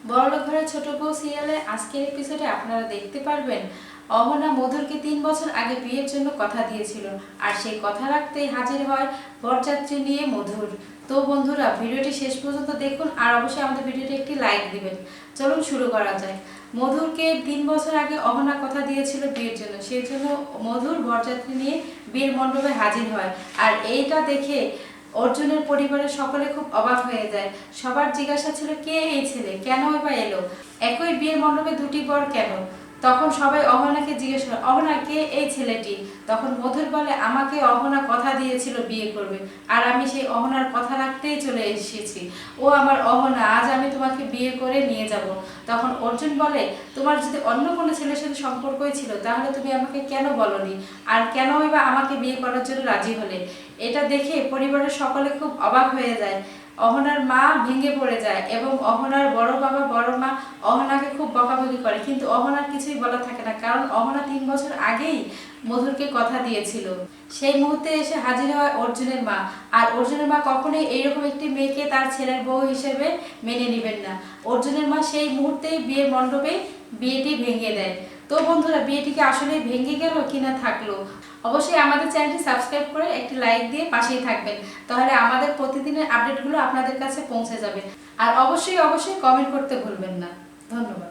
বড়লোক ঘরের ছোট বউ সিরিয়ালে আজকের এপিসোডে আপনারা দেখতে পারবেন অহনা মধুরকে ৩ বছর আগে বিয়ের জন্য কথা দিয়েছিল, আর সেই কথা রাখতেই হাজির হয় বরযাত্রী নিয়ে মধুর। তো বন্ধুরা, ভিডিওটি শেষ পর্যন্ত দেখুন আর অবশ্যই আমাদের ভিডিওটি একটি লাইক দিবেন। চলুন শুরু করা যায়। মধুরকে ৩ বছর আগে অহনা কথা দিয়েছিল বিয়ের জন্য, সেই জন্য মধুর বরযাত্রী নিয়ে বিয়ের মণ্ডপে হাজির হয়। আর এইটা দেখে অর্জুনের পরিবারের সকলে খুব অবাক হয়ে যায়। সবার জিজ্ঞাসা ছিল, কে এই ছেলে, কেন বা এলো, একই বিয়ের মণ্ডপে দুটি বর কেন? তখন সবাই অহনাকে জিজ্ঞেস করে, অহনা কে এই ছেলেটি? তখন মধুর বলে, আমাকে অহনা কথা দিয়েছিল বিয়ে করবে, আর আমি সেই অহনার কথা রাখতেই চলে এসেছি। ও আমার অহনা, আজ আমি তোমাকে বিয়ে করে নিয়ে যাব। তখন অর্জুন বলে, তোমার যদি অন্য কোনো ছেলের সাথে সম্পর্কই ছিল তাহলে তুমি আমাকে কেন বলনি, আর কেনই বা আমাকে বিয়ে করার জন্য রাজি হলে? এটা দেখে পরিবারের সকলে খুব অবাক হয়ে যায়। অহনার মা ভেঙে পড়ে যায় এবং অহনার বড় বাবা বড় মা অহনাকে খুব বকাবকি করে, কিন্তু অহনার কিছুই বলা থাকে না, কারণ অহনা ৩ বছর আগেই মধুরকে কথা দিয়েছিল। সেই মুহূর্তে এসে হাজির হয় অর্জুনের মা, আর অর্জুনের মা কখনোই এইরকম একটি মেয়েকে তার ছেলের বউ হিসেবে মেনে নেবেন না। অর্জুনের মা সেই মুহূর্তেই বিয়ের মণ্ডপে বিয়েটি ভেঙে দেয়। তো বন্ধুরা, বিয়েটিকে আসলে ভেঙে গেল কিনা থাকলো, অবশ্যই আমাদের চ্যানেলটি সাবস্ক্রাইব করে একটি লাইক দিয়ে পাশেই থাকবেন, তাহলে আমাদের প্রতিদিনের আপডেটগুলো আপনাদের কাছে পৌঁছে যাবে। আর অবশ্যই কমেন্ট করতে ভুলবেন না। ধন্যবাদ।